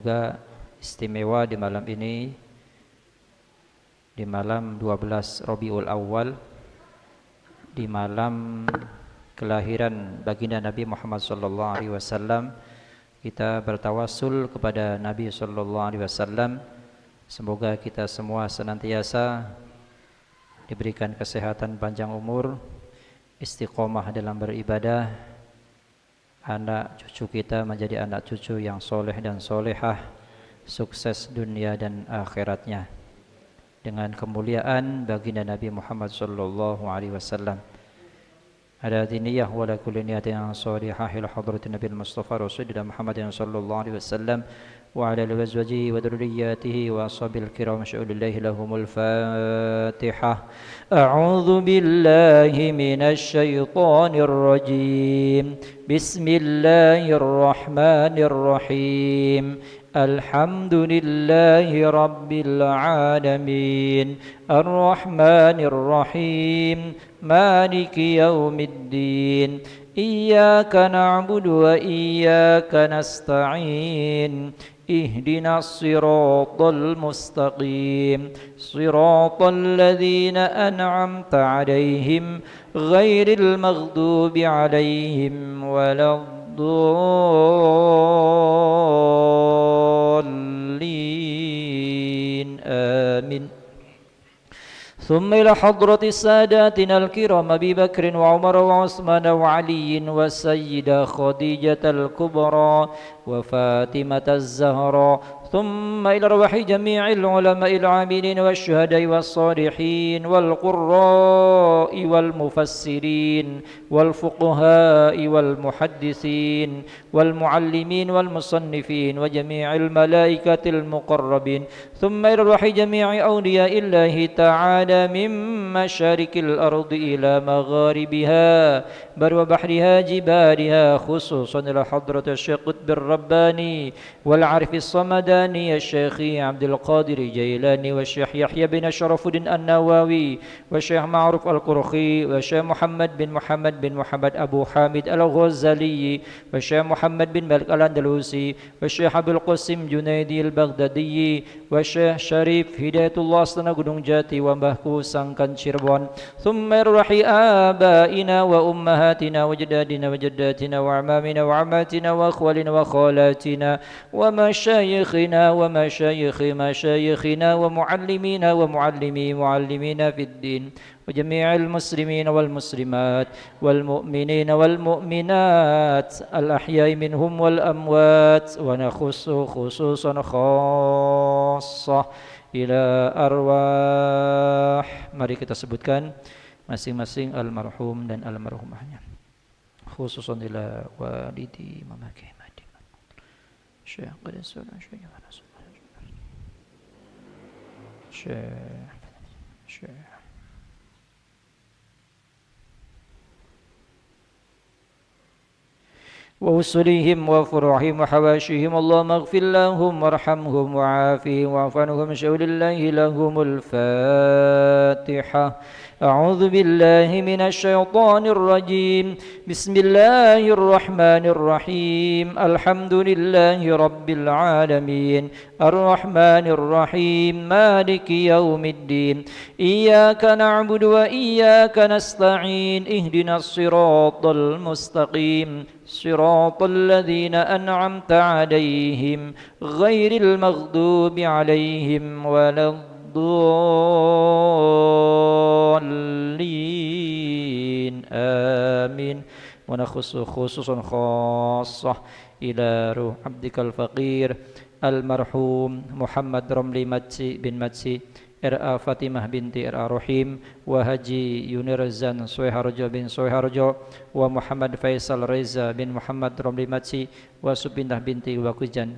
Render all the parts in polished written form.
Juga istimewa di malam ini, di malam 12 Rabiul Awal, di malam kelahiran baginda Nabi Muhammad sallallahu alaihi wasallam. Kita bertawassul kepada Nabi sallallahu alaihi wasallam, semoga kita semua senantiasa diberikan kesehatan panjang umur, istiqomah dalam beribadah, anak cucu kita menjadi anak cucu yang soleh dan solehah, sukses dunia dan akhiratnya dengan kemuliaan baginda Nabi Muhammad sallallahu alaihi wasallam. Ada diniyah wa la kulli niyatin salihah ila hadratin Nabi Mustafa Rasulullah Muhammad sallallahu alaihi wasallam wa ala alihi wa azwajihi wa dhurriyyatihi wa ashabil kiram syu'ulillahi lahumul Fatihah. A'udzu billahi minasy syaithanir rajim. Bismillahirrahmanirrahim. Alhamdulillahi rabbil alamin. Ar-Rahmanir Rahim. Maliki yaumiddin. Iyyaka na'budu wa iyyaka nasta'in. اهدنا الصراط المستقيم صراط الذين أنعمت عليهم غير المغضوب عليهم ولا الضالين آمين. ثم إلى حضرة ساداتنا الكرام أبي بكر وعمر وعثمان وعلي والسيدة خديجة الكبرى وفاطمة الزهراء، ثم إلى أرواح جميع العلماء العاملين والشهداء والصالحين والقراء والمفسرين والفقهاء والمحدثين والمعلمين والمصنفين وجميع الملائكة المقربين، ثم إلى أرواح جميع أولياء الله تعالى من مشارق الأرض إلى مغاربها بر وبحرها جبالها، خصوصا إلى حضرة الشيخ قطب الرباني والعارف الصمداني الشيخ عبد القادر الجيلاني والشيخ يحيى بن شرف الدين النووي والشيخ معروف القرخي والشيخ محمد بن محمد أبو حامد الغزالي والشيخ محمد بن مالك الأندلسي والشيخ أبو القاسم جنيدي البغدادي والشيخ شريف هداية الله أصلنا Gunung Jati ومبهكو سangkan Cirebon، ثم روح آبائنا وأمهاتنا وجدادنا وجداتنا وأعمامنا وعماتنا وأخوالنا وخالاتنا ومشايخنا ومشايخ مشايخنا ومعلمينا ومعلمي معلمينا في الدين وجميع المسلمين والمسلمات والمؤمنين والمؤمنات الأحياء منهم والأموات، ونخص خصوصا خاصة إلى أرواح. Mari kita sebutkan masing-masing almarhum dan almarhumahnya. Khususan ila walidi mamaki mati. Syekh qadis sunan syekh Syekh وأسرهم وفرعهم وحواشيهم اللهم اغفر لهم وارحمهم وعافهم واعف عنهم شؤون الله لهم الفاتحة. أعوذ بالله من الشيطان الرجيم. بسم الله الرحمن الرحيم. الحمد لله رب العالمين الرحمن الرحيم مالك يوم الدين إياك نعبد وإياك نستعين اهدنا الصراط المستقيم صراط الذين أنعمت عليهم غير المغضوب عليهم ولا الضالين آمين. ونخص خصوصا خاصة إلى روح عبدك الفقير المرحوم محمد رملي متسي بن متسي R.A. Fatimah binti R.A. Rohim wa Haji Yunirzan Soeharjo bin Soeharjo wa Muhammad Faisal Reza bin Muhammad Romli Matsi wa Subinah binti Wakujan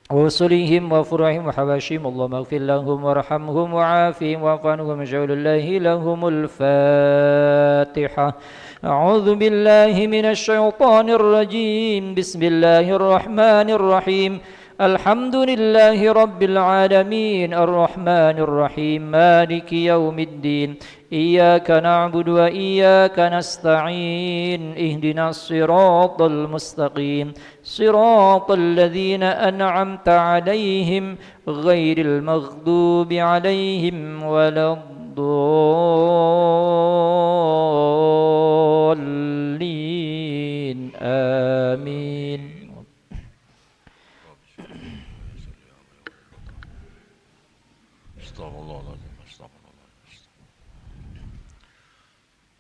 wa usulihim wa furahim wa hawashim Allahumma ighfir lahum warhamhum wa'afihim wa'afanhum ja'alullahi lahumul Fatihah. A'udzu billahi minasy syaithanir rajim. Bismillahirrahmanirrahim. الحمد لله رب العالمين الرحمن الرحيم مالك يوم الدين إياك نعبد وإياك نستعين اهدنا الصراط المستقيم صراط الذين أنعمت عليهم غير المغضوب عليهم ولا الضالين آمين.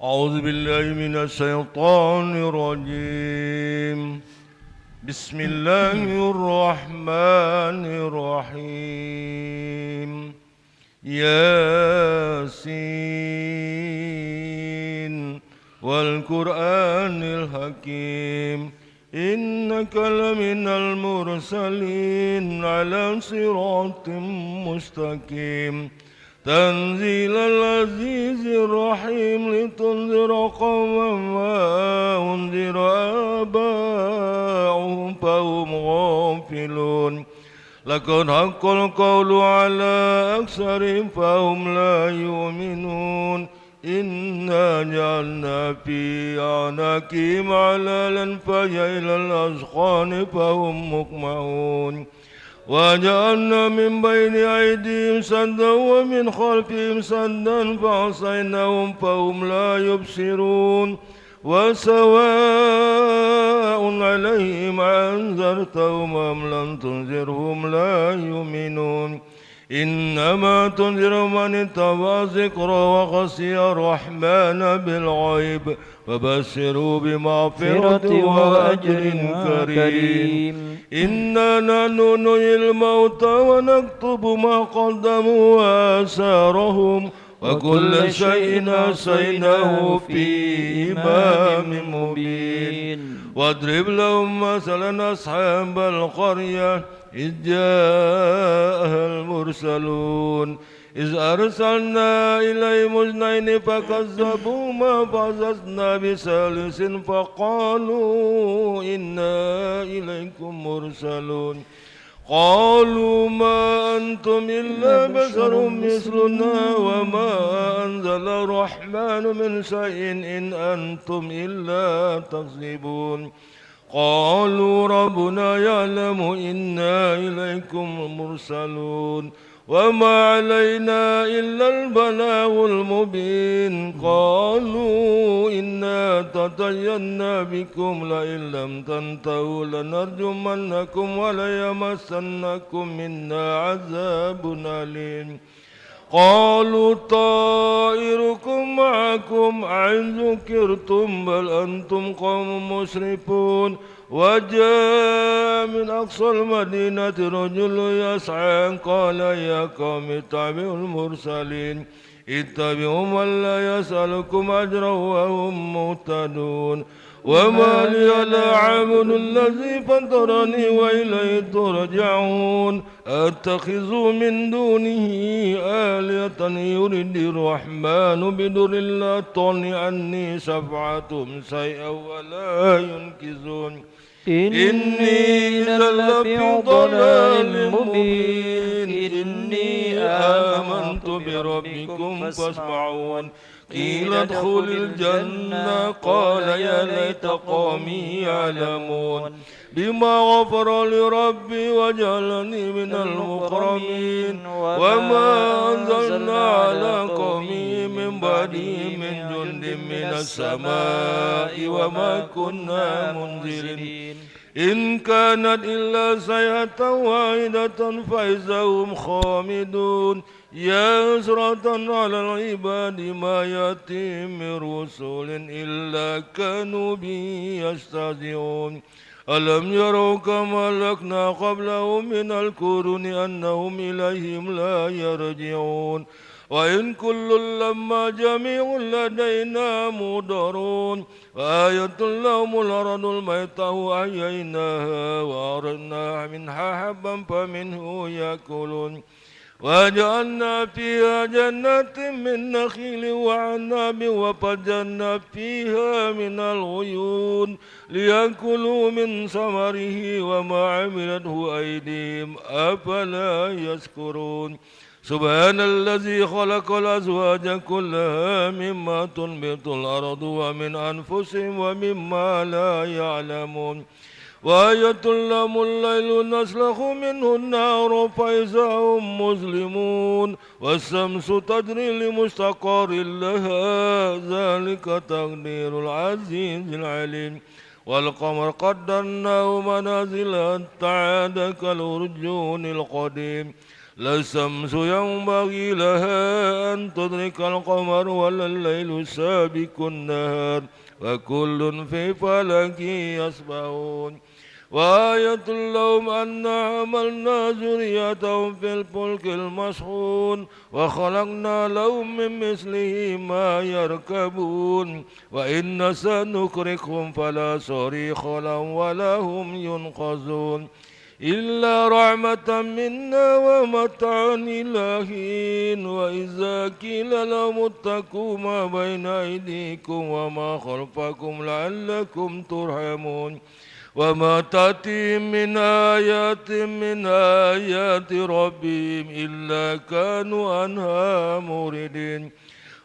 أعوذ بالله من الشيطان الرجيم. بسم الله الرحمن الرحيم. ياسين والقرآن الحكيم إنك لمن المرسلين على صراط مستقيم تنزيل العزيز الرحيم لتنذر قوما ما أنذر آباؤهم فهم غافلون لقد حق القول على أكثرهم فهم لا يؤمنون إنا جعلنا في أعناقهم أغلالا فهي إلى الأذقان فهم مقمحون وجعلنا من بين أيديهم سدا ومن خلفهم سدا فعصيناهم فهم لا يبصرون وسواء عليهم أنذرتهم أم لم تنذرهم لا يؤمنون إنما تنذر من اتبع الذكر وخشي الرحمن بالغيب فبشروا بمغفرة وأجر كريم إنا نحن نحيي الموتى ونكتب ما قدموا وآثارهم وكل شيء أحصيناه في إمام مبين واضرب لهم مثلا أصحاب القرية إذ جاءها المرسلون إذ أرسلنا إليهم اثنين فكذبوهما فعززنا بثالث فقالوا إنا إليكم مرسلون قالوا ما أنتم إلا بشر مثلنا وما أنزل الرحمن من شيء إن أنتم إلا تكذبون قالوا ربنا يعلم إنا إليكم مرسلون وما علينا إلا البلاغ المبين قالوا إنا تطيرنا بكم لئن لم تنتهوا لنرجمنكم وليمسنكم منا عذاب أليم قالوا طائركم معكم أئن ذكرتم بل أنتم قوم مسرفون وجاء من أقصى المدينة رجل يسعى قال يا قوم اتبعوا المرسلين اتبعوا من لا يسألكم أجرا وهم مهتدون وما لي لا أعبد الذي فطرني وإليه ترجعون أتخذ من دونه آلهة يريد الرحمن بضر لا تغن عني شفاعتهم شيئا ولا ينقذون إني إذا لفي ضلال مبين إني آمنت بربكم فاسمعون قيل ادخل الجنة قال يا ليت قومي يعلمون بما غفر لربي وجعلني من المكرمين وما أنزلنا على قومه من بعده من جند من السماء وما كنا منزلين إن كانت إلا صيحة واحدة فإذا هم خامدون يا حسرة على العباد ما يأتيهم من رسول إلا كانوا به يستهزئون ألم يروا كما أهلكنا قبلهم من القرون أنهم إليهم لا يرجعون وإن كل لما جميع لدينا مدرون وآية لهم الأرض الميتة وأحييناها وأخرجنا منها حبا فمنه يأكلون وجعلنا فيها جنات من نخيل وعناب وفجرنا فيها من العيون ليأكلوا من ثمره وما عملته أيديهم أفلا يشكرون سبحان الذي خلق الأزواج كلها مما تنبت الأرض ومن أنفسهم ومما لا يعلمون وآية لهم الليل نسلخ منه النار فإذا هم مظلمون والشمس تجري لمستقر لها ذلك تقدير العزيز العليم والقمر قدرناه منازل حتى عاد كالأرجون القديم لا الشمس ينبغي لها أن تدرك القمر ولا الليل سابق النهار وكل في فلك يسبحون وآية لهم أنا حملنا ذريتهم في الفلك المشحون وخلقنا لهم من مثله ما يركبون وإن سنكركهم فلا صريخ لهم ولا هم ينقذون إلا رحمة منا ومتاعا إلى حين وإذا قيل لهم اتقوا ما بين أيديكم وما خلفكم لعلكم ترحمون وما تأتيهم من آيات ربهم إلا كانوا عنها موردين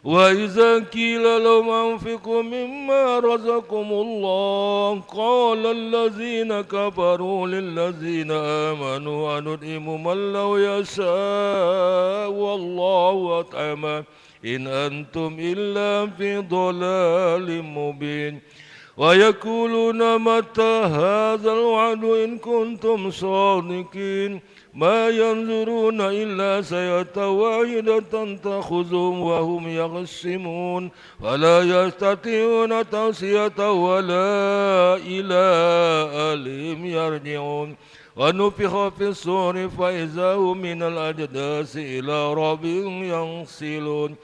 وإذا قيل لهم أنفقوا مما رزقكم الله قال الذين كفروا للذين آمنوا أنطعم من لو يشاء والله أطعمه إن أنتم إلا في ضلال مبين ويقولون متى هذا الوعد إن كنتم صادقين ما ينظرون إلا سيئة واحدة تأخذهم وهم يخصمون ولا يستطيعون توصية ولا إلى أهلهم يرجعون ونفخ في الصور فإذا هم من الأجداث إلى ربهم ينسلون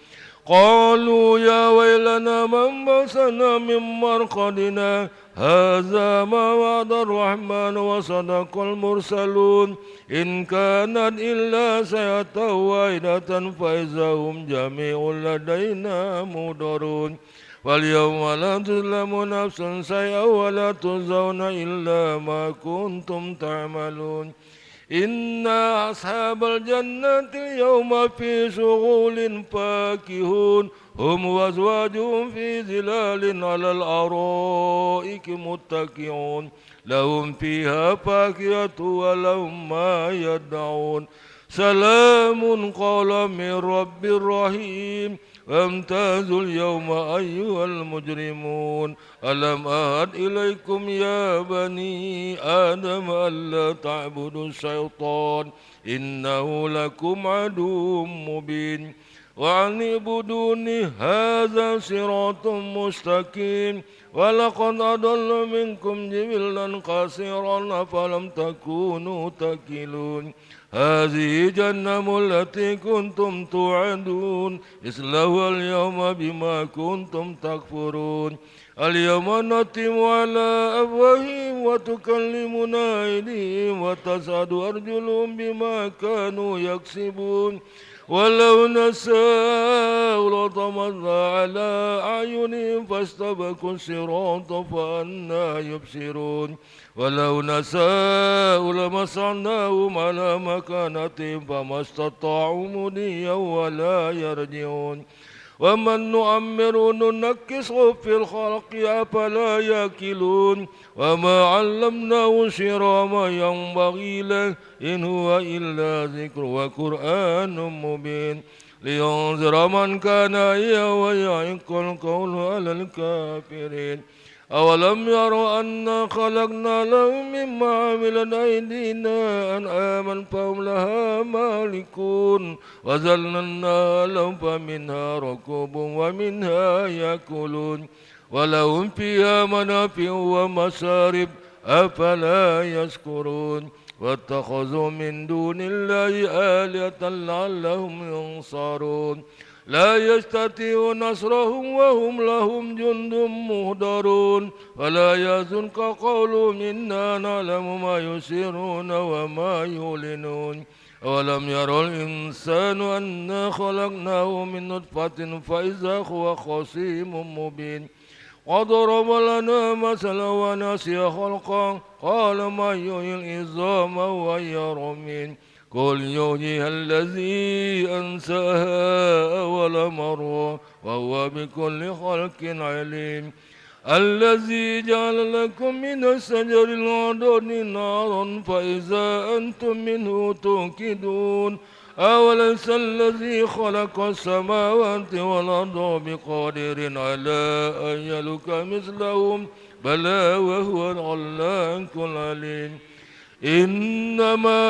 قالوا يا ويلنا من بعثنا من مرقدنا هذا ما وعد الرحمن وصدق المرسلون إن كانت إلا سيئة واحدة فإذا هم جميع لدينا محضرون واليوم لا تظلم نفس شيئا ولا تجزون إلا ما كنتم تعملون إن أصحاب الجنة اليوم في شغل فاكهون هم وأزواجهم في ظلال على الأرائك متكئون لهم فيها فاكهة ولهم ما يدعون سلام قولا من رب رحيم وامتازوا اليوم أيها المجرمون ألم أعهد إليكم يا بني آدم ألا تعبدوا الشيطان إنه لكم عدو مبين وأن اعبدوني هذا صراط مستقيم ولقد أضل منكم جبلا قصيرا أفلم تكونوا تكلون هذه جهنم التي كنتم توعدون اصلوها اليوم بما كنتم تكفرون اليوم نختم على أفواههم وتكلمنا أيديهم وتشهد أرجلهم بما كانوا يكسبون ولو نشاء لطمسنا على أعينهم فاستبقوا الصراط فأنى يبصرون ولو نشاء لمسخناهم على مكانتهم فما استطاعوا مضيا ولا يرجعون ومن نعمر ننكسه في الخلق أفلا يأكلون وما علمناه شعر ما ينبغي له إن هو إلا ذكر وقرآن مبين لينذر من كان حيا ويحق القول على الكافرين أولم يروا أنا خلقنا لهم مما عملت أيدينا أنعاما فهم لها مالكون وذللنا لهم فمنها ركوب ومنها يأكلون ولهم فيها منافع ومشارب أفلا يشكرون واتخذوا من دون الله آلهة لعلهم ينصرون لا يستطيع نصرهم وهم لهم جند مهدرون ولا يحزنك قولهم إنا نعلم ما يسرون وما يعلنون أولم يرى الإنسان أنا خلقناه من نطفة فإذا هو خصيم مبين وضرب لنا مثلا ونسي خلقا قال من يحيي العظام وهي رميم قل يحييها الذي أنشأها أول مرة وهو بكل خلق عليم الذي جعل لكم من الشجر الأخضر نارا فإذا أنتم منه توقدون أوليس الذي خلق السماوات والأرض بقادر على أن يخلق مثلهم بلى وهو الخلاق العليم إنما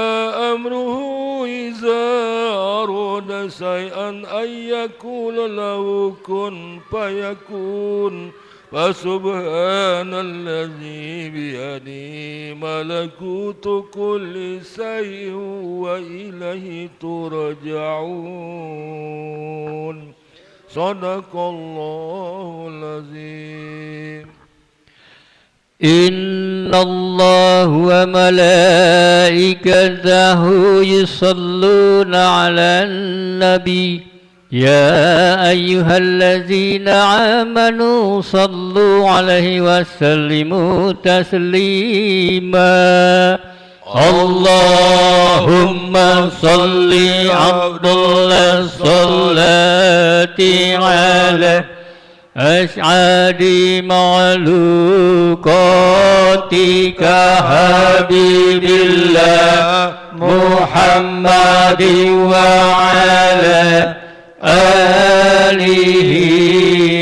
أمره إذا أراد شيئا أن يقول له كن فيكون فسبحان الذي بيده ملكوت كل شيء وإليه ترجعون صدق الله العظيم. إن الله وملائكته يصلون على النبي يا أيها الذين آمنوا صلوا عليه وسلموا تسليما اللهم صل أفضل الصلاة على أسعد مخلوقاتك حبيب الله محمد وعلى آله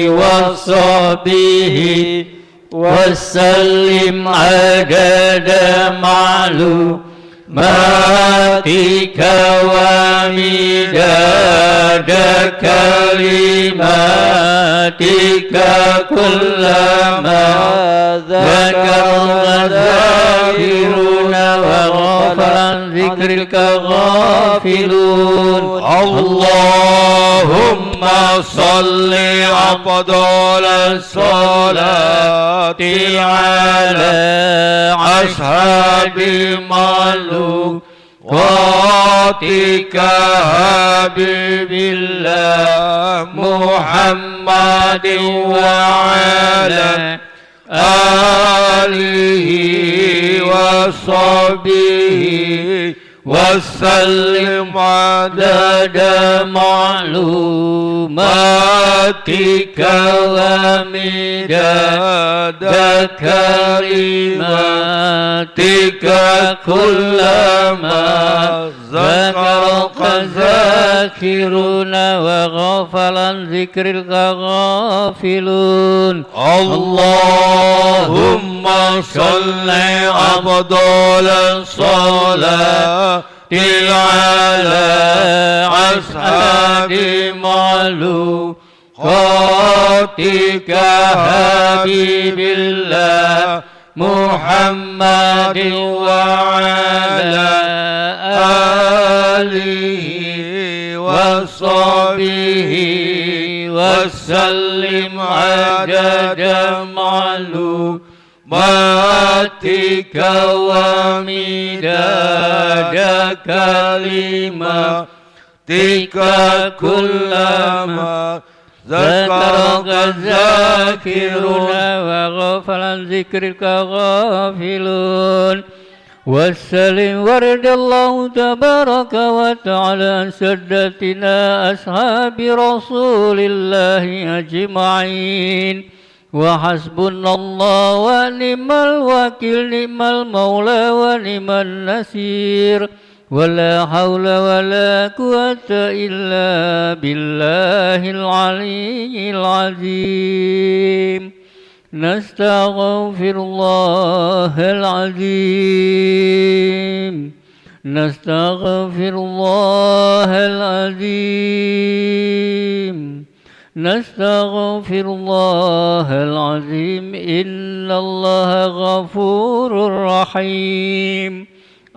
وصحبه وسلم عدد معلوماتك ومداد كلماتك كلما ذكر الذاكرون وغفل عن ذكرك غافلون اللهم صل أفضل الصلاة على أصحاب مخلوقاتك حبيب الله محمد وعلى آله وصحبه وسلم عدد معلوماتك ومداد كلماتك كلما ذكرك الذاكرون وغفل عن ذكرك غافلون اللهم صل أفضل الصلاة على أسعد مخلوقاتك حبيب الله محمد وعلى آله وصحبه وسلم عدد معلوماتك ومداد كلماتك كلما ذكرك الذاكرون وغفل عن ذكرك غافلون والسلم ورد الله تبارك وتعالى عن سادتنا أصحاب رسول الله أجمعين وحسبنا الله ونعم الوكيل نعم المولى ونعم النصير ولا حول ولا قوة إلا بالله العلي العظيم نستغفر الله العظيم نستغفر الله العظيم نستغفر الله العظيم إن الله غفور رحيم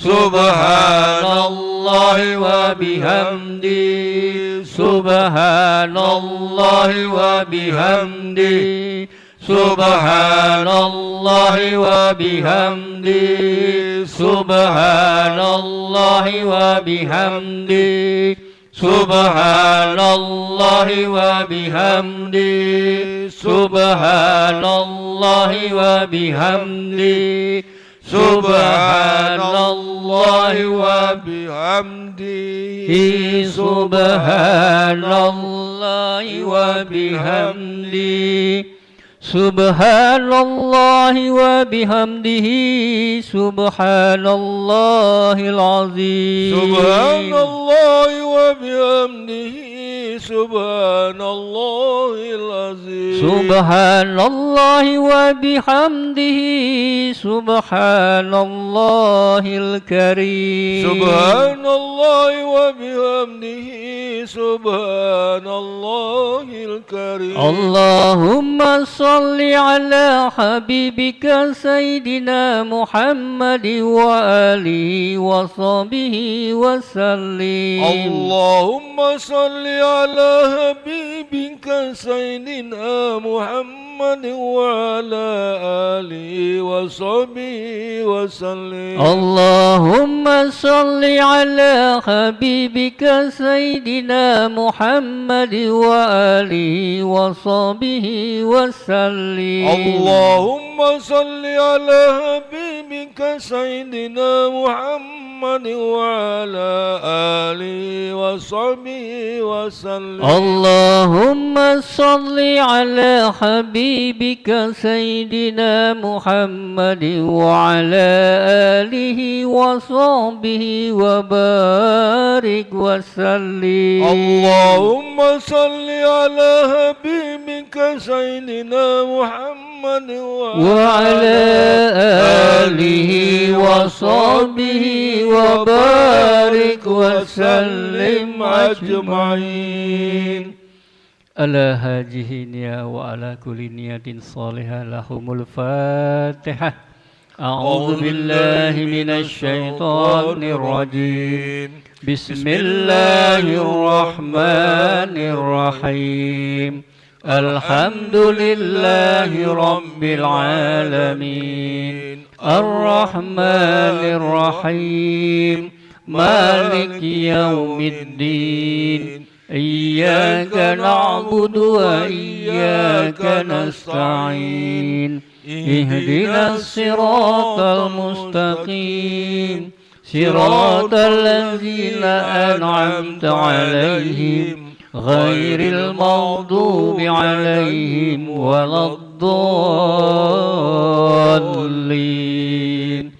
Subhanallah wa bihamdi. Subhanallah wa bihamdi. Subhanallah wa bihamdi. Subhanallah wa bihamdi. Subhanallah wa bihamdi. Subhanallah wa bihamdi. Subhanallah wa bihamdihi. Subhanallah wa bihamdihi. Subhanallah wa bihamdihi. Subhanallahil azim. Subhanallah wa bihamdihi. Subhanallahil azim. Subhanallah wa bihamdihi. Subhanallahil karim. Subhanallah wa bihamdihi. Subhanallahil karim. Allahumma salli ala habibika Sayyidina Muhammad wa alihi wa sahbihi wa sallim. Allahumma salli ala habibika Sayyidina Muhammad wa ala alihi wa sahbihi wa sallim. Allahumma salli ala habibika Sayyidina Muhammad wa alihi wa sahbihi wa sallim. Allahumma salli ala habibika Sayyidina Muhammad wa ala alihi wa sahbihi wa sallim. Allahumma salli ala habibika Sayyidina Muhammad wa ala alihi wa sahbihi wa barik wa sallim. Allahumma salli ala habibika Sayyidina Muhammad wa ala alihi wa sahbihi wa barik wa sallim ajma'in. Ala hajihi niya wa ala kulli niyatin salihah lahumul fatihah. A'udzu billahi minasy syaithanir rajim. Bismillahirrahmanirrahim. Alhamdulillahi rabbil alamin. Ar-Rahmanir Rahim. Maliki yaumiddin. Iyyaka na'budu wa iyyaka nasta'in. Ihdinas siratal mustaqim. Siratal ladzina an'amta 'alaihim ghairil maghdubi 'alaihim waladdallin.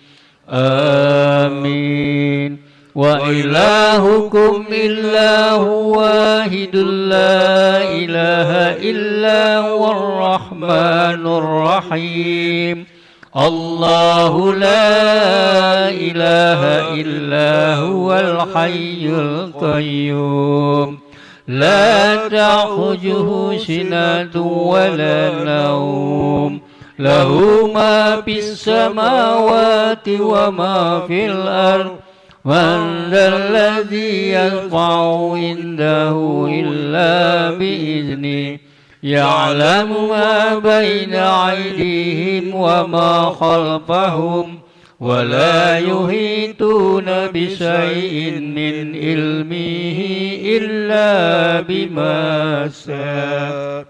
Amin. Wa ilahukum illahu wahidul la ilaha illa huwar rahmanur rahim. Allahu la ilaha illa huwal hayyul qayyum. La ta'khuzuhu sinatun wa la nawm. Lahu ma fis samawati wa ma fil ardh. Man dzalladzi yashfa'u indahu illa bi'idznihi. Ya'lamu ma baina aydihim wa ma khalfahum. Wa la yuhituna bisyai'in min ilmihi illa bima syaa.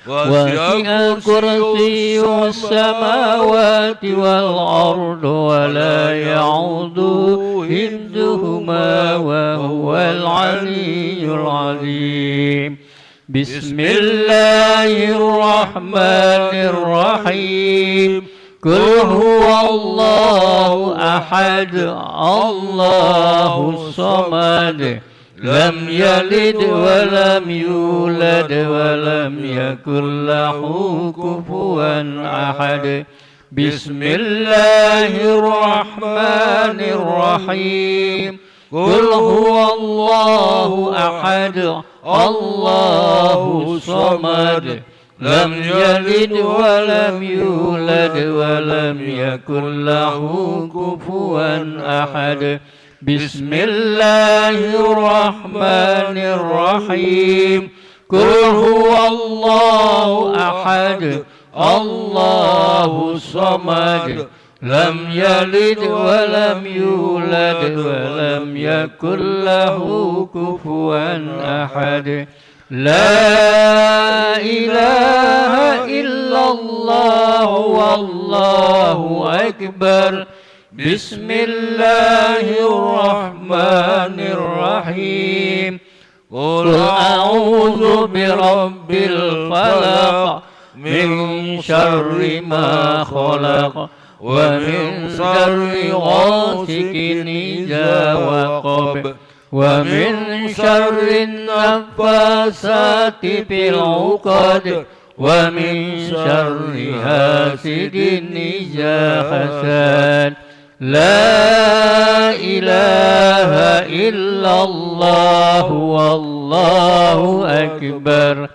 وسع كرسيه السماوات والأرض ولا يعوده حفظهما وهو العلي العظيم. بسم الله الرحمن الرحيم. قل هو الله أحد الله الصمد لم يلد ولم يولد ولم يكن له كفوا أحد. بسم الله الرحمن الرحيم. قل هو الله أحد الله الصمد لم يلد ولم يولد ولم يكن له كفوا أحد بسم الله الرحمن الرحيم قل هو الله أحد الله الصمد لم يلد ولم يولد ولم يكن له كفوا أحد لا إله إلا الله والله أكبر بسم الله الرحمن الرحيم قل أعوذ برب الفلق من شر ما خلق ومن شر غاسق إذا وقب ومن شر النفاثات في العقد ومن شر حاسد إذا حسد لا إله إلا الله والله أكبر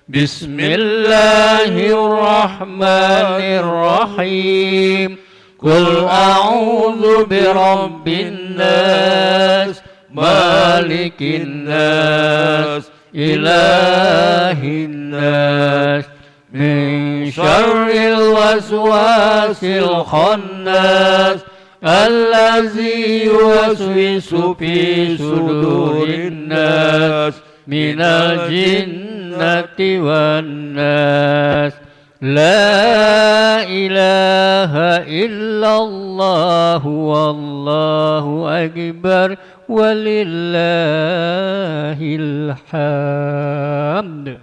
بسم الله الرحمن الرحيم قل أعوذ برب الناس مالك الناس إله الناس من شر الوسواس الخناس الذي يوسوس في صدور الناس من الجنة والناس لا إله إلا الله والله أكبر ولله الحمد.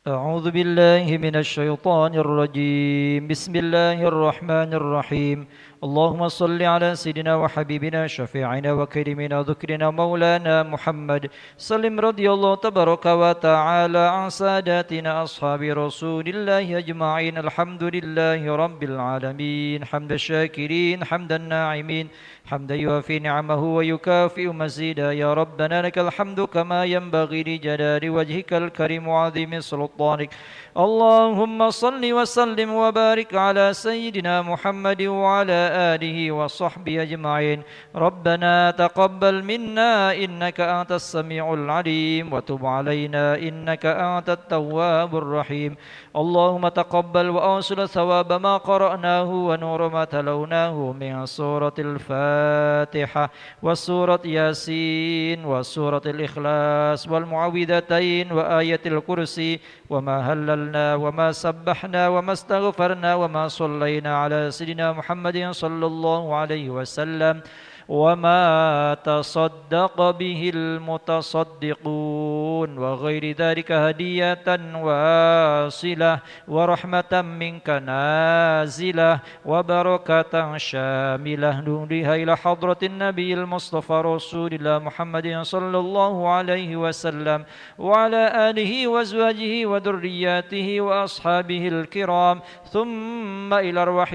أعوذ بالله من الشيطان الرجيم. بسم الله الرحمن الرحيم. اللهم صل على سيدنا وحبيبنا شفيعنا وكريمنا ذكرنا مولانا محمد سلم رضي الله تبارك وتعالى عن ساداتنا أصحاب رسول الله أجمعين. الحمد لله رب العالمين حمد الشاكرين حمد الناعمين حمدا يوافي نعمه ويكافئ مزيدا. يا ربنا لك الحمد كما ينبغي لجلال وجهك الكريم وعظيم سلطانك. اللهم صل وسلم وبارك على سيدنا محمد وعلى آله وصحبه أجمعين. ربنا تقبل منا إنك أنت السميع العليم وتب علينا إنك أنت التواب الرحيم. اللهم تقبل وأوصل ثواب ما قرأناه ونور ما تلوناه من سورة الفاتحة وسورة ياسين وسورة الإخلاص والمعوذتين وآية الكرسي وما هللنا وما سبحنا وما استغفرنا وما صلينا على سيدنا محمد صلى الله عليه وسلم وما تصدق به المتصدقون وغير ذلك هدية واصلة ورحمة منك نازلة وبركة شاملة نهديها إلى حضرة النبي المصطفى رسول الله محمد صلى الله عليه وسلم وعلى آله وأزواجه وذرياته وأصحابه الكرام ثم إلى أرواح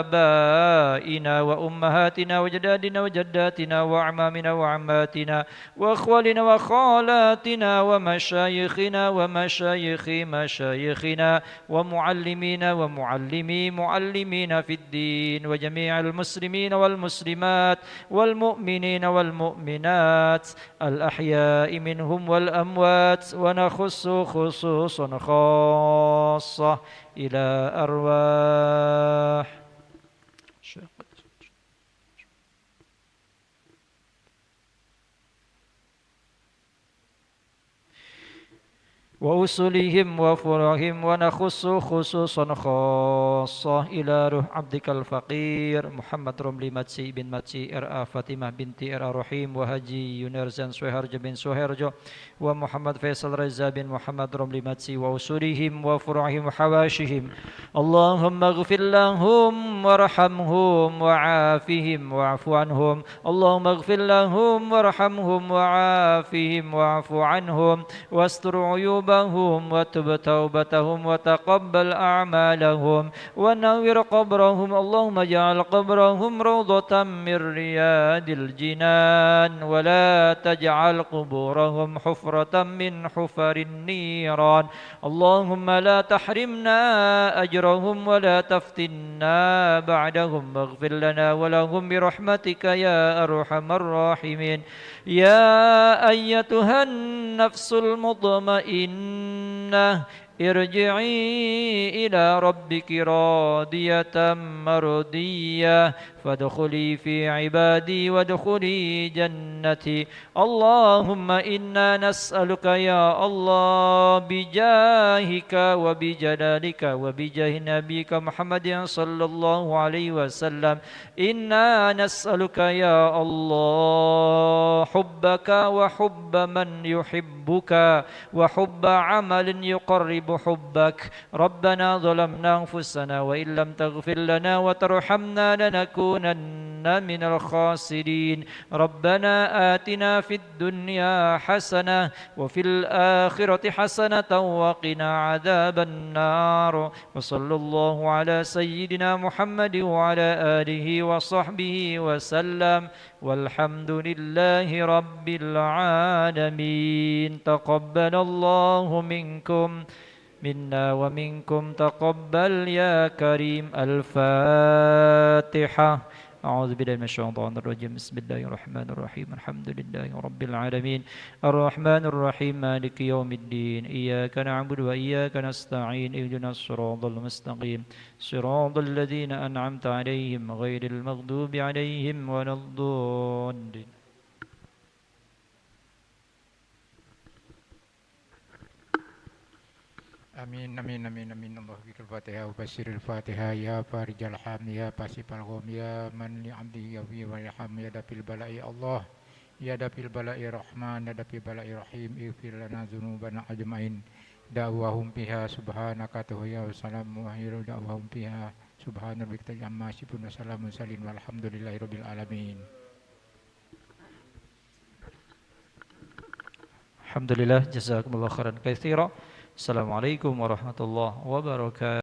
آبائنا وأمهاتنا وجدادنا وجداتنا وأعمامنا وعماتنا وأخوالنا وخالاتنا ومشايخنا ومشايخ مشايخنا ومعلمينا ومعلمي معلمين في الدين وجميع المسلمين والمسلمات والمؤمنين والمؤمنات الأحياء منهم والأموات ونخص خصوصا خاصة إلى أرواح وأصولهم وفروعهم ونخص خصوصا خاصة إلى روح عبدك الفقير محمد رملي ماتسي بن ماتسي إرآ فاطمة بنت إرآ رحيم وهجي يونرزان سوهرج بن سوهرج ومحمد فيصل رزا بن محمد رملي ماتسي وأصولهم وفروعهم وحواشهم. اللهم اغفر لهم وارحمهم وعافهم واعف عنهم. اللهم اغفر لهم وارحمهم وعافهم واعف عنهم واستر عيوبهم ذنوبهم وتب توبتهم وتقبل أعمالهم ونور قبرهم. اللهم اجعل قبرهم روضة من رياض الجنان ولا تجعل قبورهم حفرة من حفر النيران. اللهم لا تحرمنا أجرهم ولا تفتنا بعدهم واغفر لنا ولهم برحمتك يا أرحم الراحمين. يا أيتها النفس المطمئنة ارجعي إلى ربك راضية مرضية فادخلي في عبادي وادخلي جنتي. اللهم إنا نسألك يا الله بجاهك وبجلالك وبجاه نبيك محمد صلى الله عليه وسلم، إنا نسألك يا الله حبك وحب من يحبك وحب عمل يقرب حبك. ربنا ظلمنا أنفسنا وإن لم تغفر لنا وترحمنا لنكونن من الخاسرين. ربنا آتنا في الدنيا حسنة وفي الآخرة حسنة وقنا عذاب النار. وصلى الله على سيدنا محمد وعلى آله وصحبه وسلم والحمد لله رب العالمين. تقبل الله منكم منا ومنكم تقبل يا كريم. الفاتحة. أعوذ بالله من الشيطان الرجيم. بسم الله الرحمن الرحيم. الحمد لله رب العالمين الرحمن الرحيم مالك يوم الدين إياك نعبد وإياك نستعين اهدنا الصراط المستقيم صراط الذين أنعمت عليهم غير المغضوب عليهم ولا الضالين. Amin amin amin amin. Allah bikal Fatihah wa basiril Fatihah ya farijal ham ya pasifal gham ya man li abdi ya fi wa yarham ya dafil bala'i Allah ya dafil bala'i rahman ya dafil bala'i rahim ighfir lana dzunubana ajmain da'wahum fiha subhanaka ya salamu wa hiru da'wahum fiha subhana rabbika amma yasifun wa salamun salin walhamdulillahi rabbil alamin. Alhamdulillah, jazakumullah khairan katsira. Assalamualaikum warahmatullahi wabarakatuh.